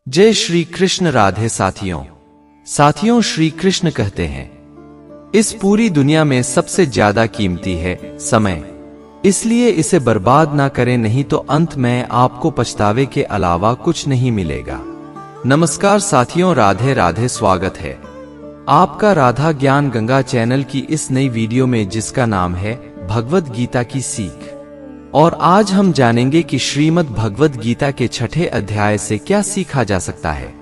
जय श्री कृष्ण। राधे साथियों श्री कृष्ण कहते हैं, इस पूरी दुनिया में सबसे ज्यादा कीमती है समय, इसलिए इसे बर्बाद ना करें, नहीं तो अंत में आपको पछतावे के अलावा कुछ नहीं मिलेगा। नमस्कार साथियों, राधे राधे। स्वागत है आपका राधा ज्ञान गंगा चैनल की इस नई वीडियो में, जिसका नाम है भगवद गीता की सीख। और आज हम जानेंगे कि श्रीमद् भगवद गीता के छठे अध्याय से क्या सीखा जा सकता है।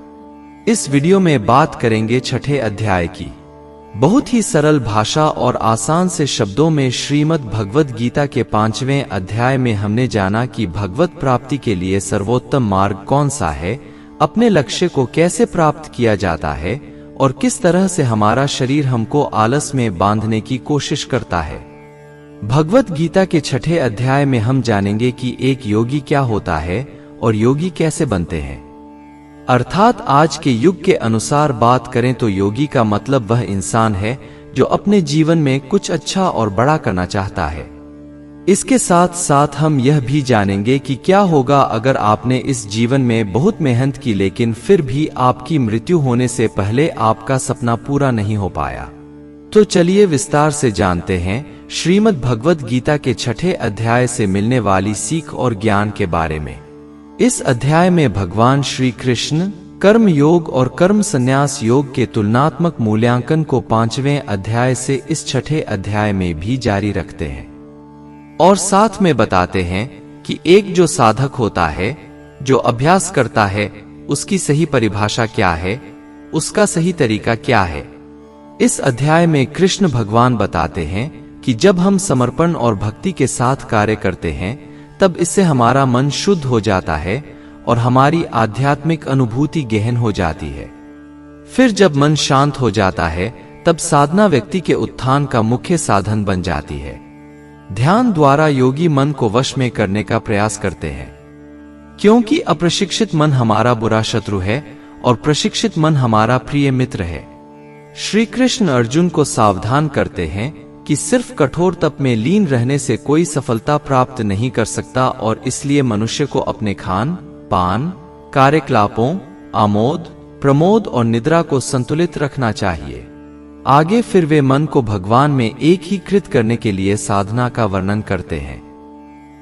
इस वीडियो में बात करेंगे छठे अध्याय की। बहुत ही सरल भाषा और आसान से शब्दों में श्रीमद् भगवद गीता के 5वें अध्याय में हमने जाना कि भगवत प्राप्ति के लिए सर्वोत्तम मार्ग कौन सा है, अपने लक्ष्य को कैसे प्राप्त किया जाता है और किस तरह से हमारा शरीर हमको आलस में बांधने की कोशिश करता है। भगवत गीता के छठे अध्याय में हम जानेंगे कि एक योगी क्या होता है और योगी कैसे बनते हैं। अर्थात आज के युग के अनुसार बात करें तो योगी का मतलब वह इंसान है जो अपने जीवन में कुछ अच्छा और बड़ा करना चाहता है। इसके साथ साथ हम यह भी जानेंगे कि क्या होगा अगर आपने इस जीवन में बहुत मेहनत की, लेकिन फिर भी आपकी मृत्यु होने से पहले आपका सपना पूरा नहीं हो पाया। तो चलिए विस्तार से जानते हैं श्रीमद् भगवद गीता के छठे अध्याय से मिलने वाली सीख और ज्ञान के बारे में। इस अध्याय में भगवान श्री कृष्ण कर्म योग और कर्म संन्यास योग के तुलनात्मक मूल्यांकन को 5वें अध्याय से इस छठे अध्याय में भी जारी रखते हैं और साथ में बताते हैं कि एक जो साधक होता है, जो अभ्यास करता है, उसकी सही परिभाषा क्या है, उसका सही तरीका क्या है। इस अध्याय में कृष्ण भगवान बताते हैं कि जब हम समर्पण और भक्ति के साथ कार्य करते हैं, तब इससे हमारा मन शुद्ध हो जाता है और हमारी आध्यात्मिक अनुभूति गहन हो जाती है। फिर जब मन शांत हो जाता है, तब साधना व्यक्ति के उत्थान का मुख्य साधन बन जाती है। ध्यान द्वारा योगी मन को वश में करने का प्रयास करते हैं, क्योंकि अप्रशिक्षित मन हमारा बुरा शत्रु है और प्रशिक्षित मन हमारा प्रिय मित्र है। श्री कृष्ण अर्जुन को सावधान करते हैं कि सिर्फ कठोर तप में लीन रहने से कोई सफलता प्राप्त नहीं कर सकता और इसलिए मनुष्य को अपने खान पान, कार्यकलापों, आमोद प्रमोद और निद्रा को संतुलित रखना चाहिए। आगे फिर वे मन को भगवान में एकीकृत करने के लिए साधना का वर्णन करते हैं।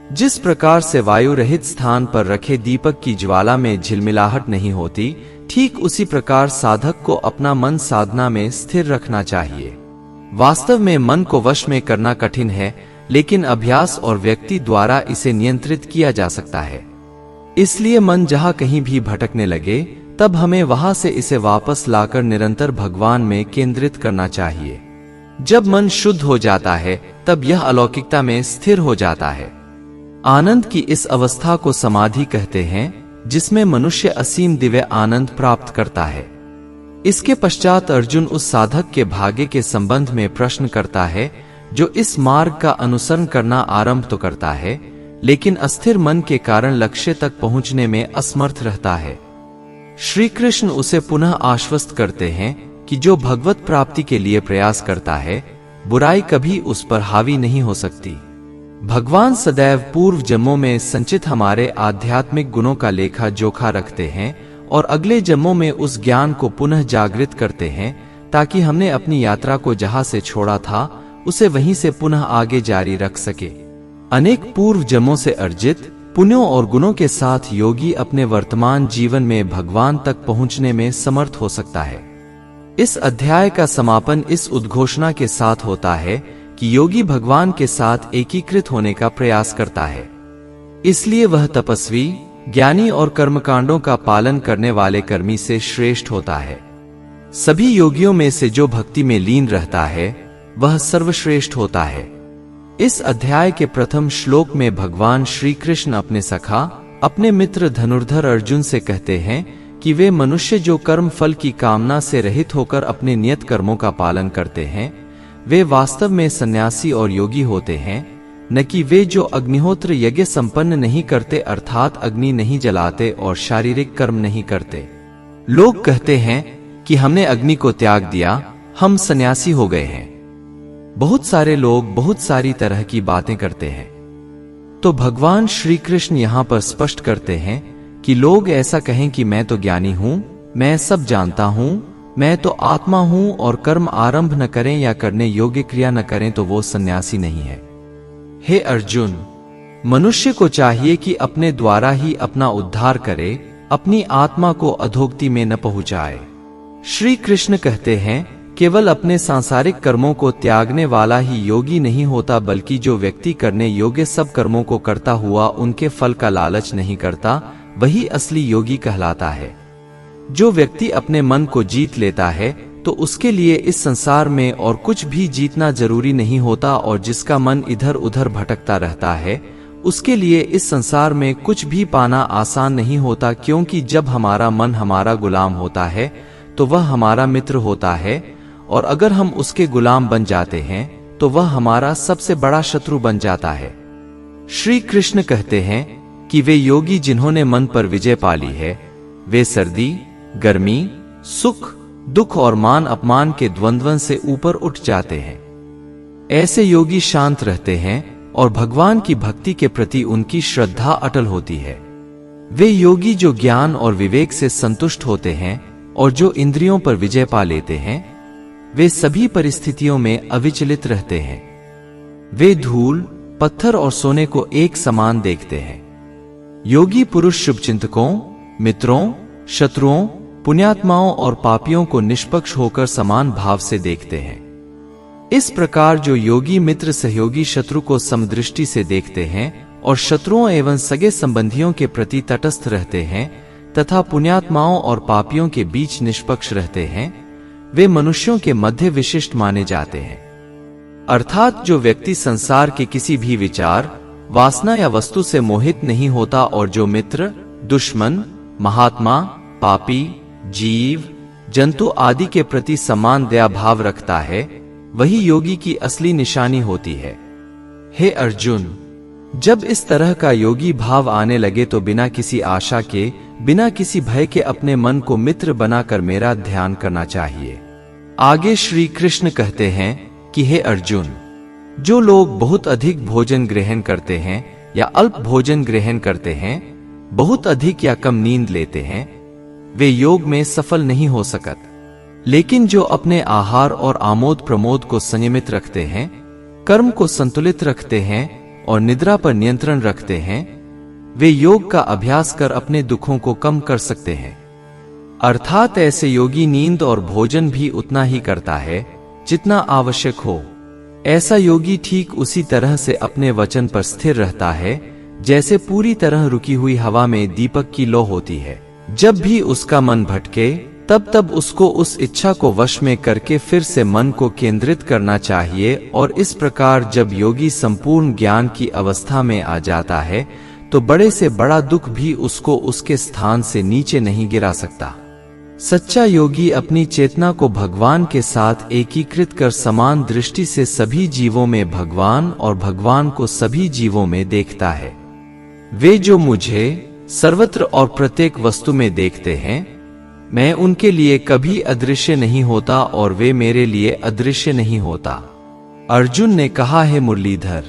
जिस प्रकार से वायु रहित स्थान पर रखे दीपक की ज्वाला में झिलमिलाहट नहीं होती, ठीक उसी प्रकार साधक को अपना मन साधना में स्थिर रखना चाहिए। वास्तव में मन को वश में करना कठिन है, लेकिन अभ्यास और व्यक्ति द्वारा इसे नियंत्रित किया जा सकता है। इसलिए मन जहां कहीं भी भटकने लगे, तब हमें वहां से इसे वापस लाकर निरंतर भगवान में केंद्रित करना चाहिए। जब मन शुद्ध हो जाता है, तब यह अलौकिकता में स्थिर हो जाता है। आनंद की इस अवस्था को समाधि कहते हैं, जिसमें मनुष्य असीम दिव्य आनंद प्राप्त करता है। इसके पश्चात अर्जुन उस साधक के भाग्य के संबंध में प्रश्न करता है, जो इस मार्ग का अनुसरण करना आरंभ तो करता है, लेकिन अस्थिर मन के कारण लक्ष्य तक पहुंचने में असमर्थ रहता है। श्री कृष्ण उसे पुनः आश्वस्त करते हैं कि जो भगवत प्राप्ति के लिए प्रयास करता है, बुराई कभी उस पर हावी नहीं हो सकती। भगवान सदैव पूर्व जन्मों में संचित हमारे आध्यात्मिक गुणों का लेखा जोखा रखते हैं और अगले जन्मों में उस ज्ञान को पुनः जागृत करते हैं, ताकि हमने अपनी यात्रा को जहां से छोड़ा था, उसे वहीं से पुनः आगे जारी रख सके। अनेक पूर्व जन्मों से अर्जित पुण्यों और गुणों के साथ योगी अपने वर्तमान जीवन में भगवान तक पहुंचने में समर्थ हो सकता है। इस अध्याय का समापन इस उद्घोषणा के साथ होता है कि योगी भगवान के साथ एकीकृत होने का प्रयास करता है, इसलिए वह तपस्वी, ज्ञानी और कर्मकांडों का पालन करने वाले कर्मी से श्रेष्ठ होता है। सभी योगियों में से जो भक्ति में लीन रहता है, वह सर्वश्रेष्ठ होता है। इस अध्याय के प्रथम श्लोक में भगवान श्री कृष्ण अपने सखा, अपने मित्र धनुर्धर अर्जुन से कहते हैं कि वे मनुष्य जो कर्म फल की कामना से रहित होकर अपने नियत कर्मों का पालन करते हैं, वे वास्तव में सन्यासी और योगी होते हैं, न कि वे जो अग्निहोत्र यज्ञ संपन्न नहीं करते, अर्थात अग्नि नहीं जलाते और शारीरिक कर्म नहीं करते। लोग कहते हैं कि हमने अग्नि को त्याग दिया, हम सन्यासी हो गए हैं। बहुत सारे लोग बहुत सारी तरह की बातें करते हैं। तो भगवान श्री कृष्ण यहाँ पर स्पष्ट करते हैं कि लोग ऐसा कहें कि मैं तो ज्ञानी हूं, मैं सब जानता हूं, मैं तो आत्मा हूं, और कर्म आरंभ न करें या करने योग्य क्रिया न करें तो वो सन्यासी नहीं है। हे अर्जुन, मनुष्य को चाहिए कि अपने द्वारा ही अपना उद्धार करे, अपनी आत्मा को अधोगति में न पहुंचाए। श्री कृष्ण कहते हैं, केवल अपने सांसारिक कर्मों को त्यागने वाला ही योगी नहीं होता, बल्कि जो व्यक्ति करने योग्य सब कर्मों को करता हुआ उनके फल का लालच नहीं करता, वही असली योगी कहलाता है। जो व्यक्ति अपने मन को जीत लेता है तो उसके लिए इस संसार में और कुछ भी जीतना जरूरी नहीं होता, और जिसका मन इधर उधर भटकता रहता है उसके लिए इस संसार में कुछ भी पाना आसान नहीं होता, क्योंकि जब हमारा मन हमारा गुलाम होता है तो वह हमारा मित्र होता है, और अगर हम उसके गुलाम बन जाते हैं तो वह हमारा सबसे बड़ा शत्रु बन जाता है। श्री कृष्ण कहते हैं कि वे योगी जिन्होंने मन पर विजय पा ली है, वे सर्दी, गर्मी, सुख, दुख और मान अपमान के द्वंद्वन से ऊपर उठ जाते हैं। ऐसे योगी शांत रहते हैं और भगवान की भक्ति के प्रति उनकी श्रद्धा अटल होती है। वे योगी जो ज्ञान और विवेक से संतुष्ट होते हैं और जो इंद्रियों पर विजय पा लेते हैं, वे सभी परिस्थितियों में अविचलित रहते हैं। वे धूल, पत्थर और सोने को एक समान देखते हैं। योगी पुरुष शुभचिंतकों, मित्रों, शत्रुओं, पुण्यात्माओं और पापियों को निष्पक्ष होकर समान भाव से देखते हैं। इस प्रकार जो योगी मित्र सहयोगी शत्रु को समदृष्टि से देखते हैं और शत्रुओं एवं सगे संबंधियों के प्रति तटस्थ रहते हैं तथा पुण्यात्माओं और पापियों के बीच निष्पक्ष रहते हैं, वे मनुष्यों के मध्य विशिष्ट माने जाते हैं। अर्थात जो व्यक्ति संसार के किसी भी विचार, वासना या वस्तु से मोहित नहीं होता और जो मित्र, दुश्मन, महात्मा, पापी, जीव, जंतु आदि के प्रति समान दया भाव रखता है, वही योगी की असली निशानी होती है। हे अर्जुन, जब इस तरह का योगी भाव आने लगे तो बिना किसी आशा के, बिना किसी भय के अपने मन को मित्र बनाकर मेरा ध्यान करना चाहिए। आगे श्री कृष्ण कहते हैं कि हे अर्जुन, जो लोग बहुत अधिक भोजन ग्रहण करते हैं या अल्प भोजन ग्रहण करते हैं, बहुत अधिक या कम नींद लेते हैं, वे योग में सफल नहीं हो सकत। लेकिन जो अपने आहार और आमोद प्रमोद को संयमित रखते हैं, कर्म को संतुलित रखते हैं और निद्रा पर नियंत्रण रखते हैं, वे योग का अभ्यास कर अपने दुखों को कम कर सकते हैं। अर्थात ऐसे योगी नींद और भोजन भी उतना ही करता है जितना आवश्यक हो। ऐसा योगी ठीक उसी तरह से अपने वचन पर स्थिर रहता है जैसे पूरी तरह रुकी हुई हवा में दीपक की लौ होती है। जब भी उसका मन भटके तब उसको उस इच्छा को वश में करके फिर से मन को केंद्रित करना चाहिए, और इस प्रकार जब योगी संपूर्ण ज्ञान की अवस्था में आ जाता है तो बड़े से बड़ा दुख भी उसको उसके स्थान से नीचे नहीं गिरा सकता। सच्चा योगी अपनी चेतना को भगवान के साथ एकीकृत कर समान दृष्टि से सभी जीवों में भगवान और भगवान को सभी जीवों में देखता है। वे जो मुझे सर्वत्र और प्रत्येक वस्तु में देखते हैं, मैं उनके लिए कभी अदृश्य नहीं होता और वे मेरे लिए अदृश्य नहीं होता। अर्जुन ने कहा, है मुरलीधर,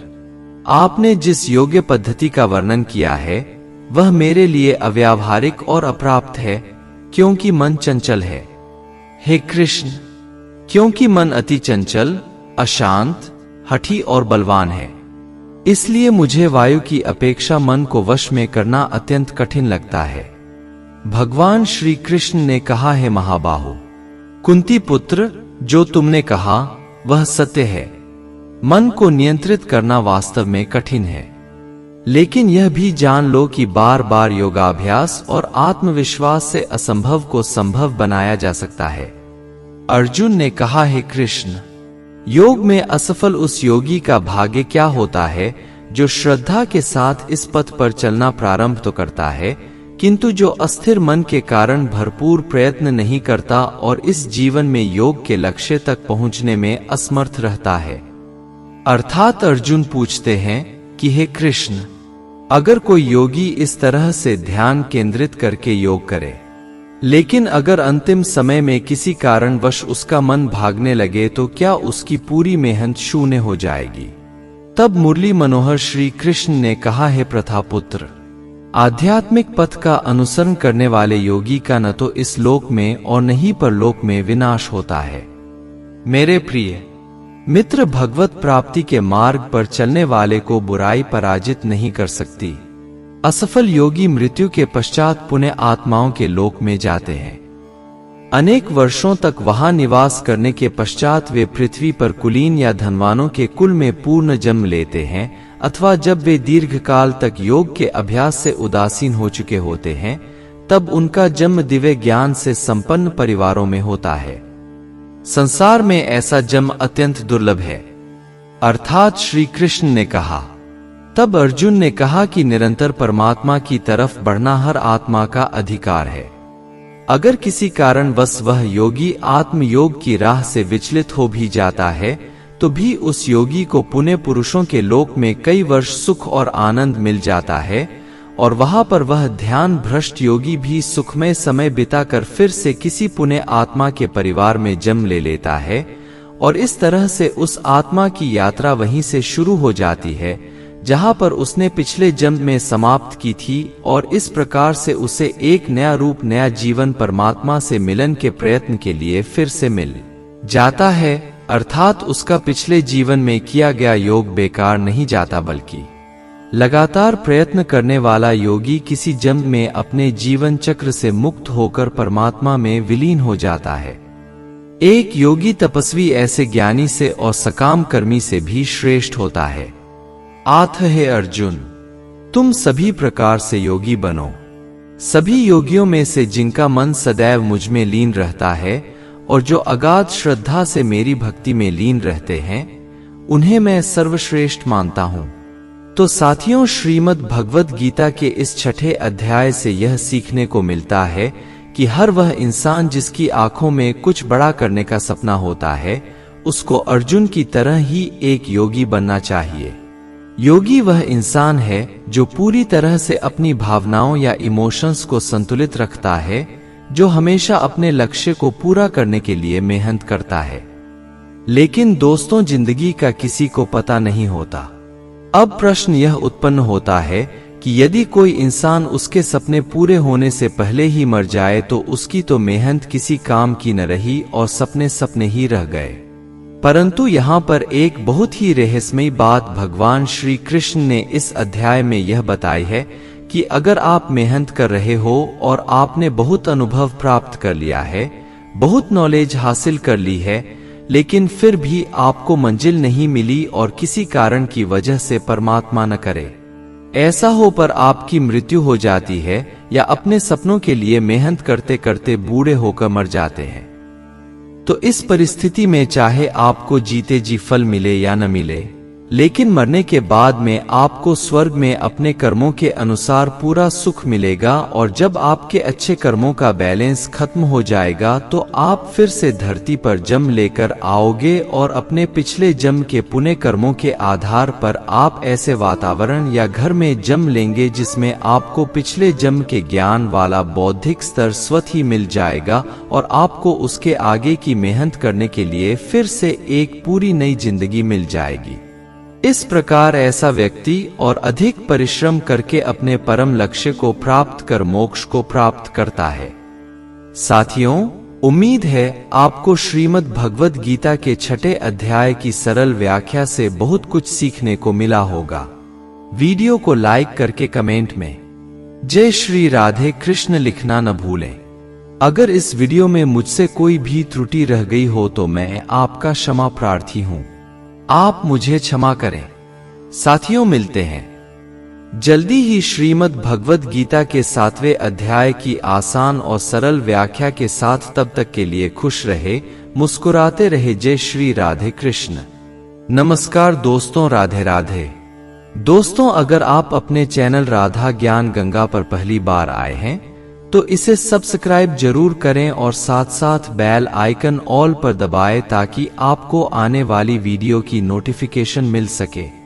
आपने जिस योग्य पद्धति का वर्णन किया है वह मेरे लिए अव्यावहारिक और अप्राप्त है, क्योंकि मन चंचल है। हे कृष्ण, क्योंकि मन अति चंचल, अशांत, हठी और बलवान है, इसलिए मुझे वायु की अपेक्षा मन को वश में करना अत्यंत कठिन लगता है। भगवान श्री कृष्ण ने कहा, है महाबाहो, कुंती पुत्र, जो तुमने कहा वह सत्य है। मन को नियंत्रित करना वास्तव में कठिन है, लेकिन यह भी जान लो कि बार बार योगाभ्यास और आत्मविश्वास से असंभव को संभव बनाया जा सकता है। अर्जुन ने कहा, है कृष्ण, योग में असफल उस योगी का भाग्य क्या होता है जो श्रद्धा के साथ इस पथ पर चलना प्रारंभ तो करता है, किंतु जो अस्थिर मन के कारण भरपूर प्रयत्न नहीं करता और इस जीवन में योग के लक्ष्य तक पहुंचने में असमर्थ रहता है। अर्थात अर्जुन पूछते हैं कि हे कृष्ण, अगर कोई योगी इस तरह से ध्यान केंद्रित करके योग करे, लेकिन अगर अंतिम समय में किसी कारणवश उसका मन भागने लगे तो क्या उसकी पूरी मेहनत शून्य हो जाएगी? तब मुरली मनोहर श्री कृष्ण ने कहा, है प्रथापुत्र, आध्यात्मिक पथ का अनुसरण करने वाले योगी का न तो इस लोक में और न ही परलोक में विनाश होता है। मेरे प्रिय मित्र, भगवत प्राप्ति के मार्ग पर चलने वाले को बुराई पराजित नहीं कर सकती। असफल योगी मृत्यु के पश्चात पुण्य आत्माओं के लोक में जाते हैं। अनेक वर्षों तक वहां निवास करने के पश्चात वे पृथ्वी पर कुलीन या धनवानों के कुल में पूर्ण जन्म लेते हैं, अथवा जब वे दीर्घकाल तक योग के अभ्यास से उदासीन हो चुके होते हैं, तब उनका जन्म दिव्य ज्ञान से संपन्न परिवारों में होता है। संसार में ऐसा जन्म अत्यंत दुर्लभ है। अर्थात श्री कृष्ण ने कहा। तब अर्जुन ने कहा कि निरंतर परमात्मा की तरफ बढ़ना हर आत्मा का अधिकार है। अगर किसी कारणवश वह योगी आत्मयोग की राह से विचलित हो भी जाता है, तो भी उस योगी को पुण्य पुरुषों के लोक में कई वर्ष सुख और आनंद मिल जाता है, और वहां पर वह ध्यान भ्रष्ट योगी भी सुखमय समय बिताकर फिर से किसी पुण्य आत्मा के परिवार में जन्म ले लेता है, और इस तरह से उस आत्मा की यात्रा वहीं से शुरू हो जाती है जहां पर उसने पिछले जन्म में समाप्त की थी, और इस प्रकार से उसे एक नया रूप, नया जीवन परमात्मा से मिलन के प्रयत्न के लिए फिर से मिल जाता है। अर्थात उसका पिछले जीवन में किया गया योग बेकार नहीं जाता, बल्कि लगातार प्रयत्न करने वाला योगी किसी जन्म में अपने जीवन चक्र से मुक्त होकर परमात्मा में विलीन हो जाता है। एक योगी तपस्वी ऐसे ज्ञानी से और सकाम कर्मी से भी श्रेष्ठ होता है। आथ है अर्जुन, तुम सभी प्रकार से योगी बनो। सभी योगियों में से जिनका मन सदैव मुझ में लीन रहता है और जो अगाध श्रद्धा से मेरी भक्ति में लीन रहते हैं, उन्हें मैं सर्वश्रेष्ठ मानता हूं। तो साथियों, श्रीमद् भगवद गीता के इस 6ठे अध्याय से यह सीखने को मिलता है कि हर वह इंसान जिसकी आंखों में कुछ बड़ा करने का सपना होता है, उसको अर्जुन की तरह ही एक योगी बनना चाहिए। योगी वह इंसान है जो पूरी तरह से अपनी भावनाओं या इमोशंस को संतुलित रखता है, जो हमेशा अपने लक्ष्य को पूरा करने के लिए मेहनत करता है। लेकिन दोस्तों, जिंदगी का किसी को पता नहीं होता। अब प्रश्न यह उत्पन्न होता है कि यदि कोई इंसान उसके सपने पूरे होने से पहले ही मर जाए, तो उसकी तो मेहनत किसी काम की न रही और सपने सपने ही रह गए। परंतु यहाँ पर एक बहुत ही रहस्यमयी बात भगवान श्री कृष्ण ने इस अध्याय में यह बताई है कि अगर आप मेहनत कर रहे हो और आपने बहुत अनुभव प्राप्त कर लिया है, बहुत नॉलेज हासिल कर ली है, लेकिन फिर भी आपको मंजिल नहीं मिली और किसी कारण की वजह से परमात्मा न करे ऐसा हो पर आपकी मृत्यु हो जाती है, या अपने सपनों के लिए मेहनत करते करते बूढ़े होकर मर जाते हैं, तो इस परिस्थिति में चाहे आपको जीते जी फल मिले या न मिले, लेकिन मरने के बाद में आपको स्वर्ग में अपने कर्मों के अनुसार पूरा सुख मिलेगा। और जब आपके अच्छे कर्मों का बैलेंस खत्म हो जाएगा, तो आप फिर से धरती पर जन्म लेकर आओगे और अपने पिछले जन्म के पुण्य कर्मों के आधार पर आप ऐसे वातावरण या घर में जन्म लेंगे जिसमें आपको पिछले जन्म के ज्ञान वाला बौद्धिक स्तर स्वतः ही मिल जाएगा, और आपको उसके आगे की मेहनत करने के लिए फिर से एक पूरी नई जिंदगी मिल जाएगी। इस प्रकार ऐसा व्यक्ति और अधिक परिश्रम करके अपने परम लक्ष्य को प्राप्त कर मोक्ष को प्राप्त करता है। साथियों, उम्मीद है आपको श्रीमद् भगवद गीता के 6ठे अध्याय की सरल व्याख्या से बहुत कुछ सीखने को मिला होगा। वीडियो को लाइक करके कमेंट में जय श्री राधे कृष्ण लिखना न भूलें। अगर इस वीडियो में मुझसे कोई भी त्रुटि रह गई हो तो मैं आपका क्षमा प्रार्थी हूं, आप मुझे क्षमा करें। साथियों, मिलते हैं जल्दी ही श्रीमद् भगवद गीता के 7वें अध्याय की आसान और सरल व्याख्या के साथ। तब तक के लिए खुश रहे, मुस्कुराते रहे। जय श्री राधे कृष्ण। नमस्कार दोस्तों, राधे राधे। दोस्तों, अगर आप अपने चैनल राधा ज्ञान गंगा पर पहली बार आए हैं तो इसे सब्सक्राइब जरूर करें और साथ साथ बेल आइकन ऑल पर दबाएं ताकि आपको आने वाली वीडियो की नोटिफिकेशन मिल सके।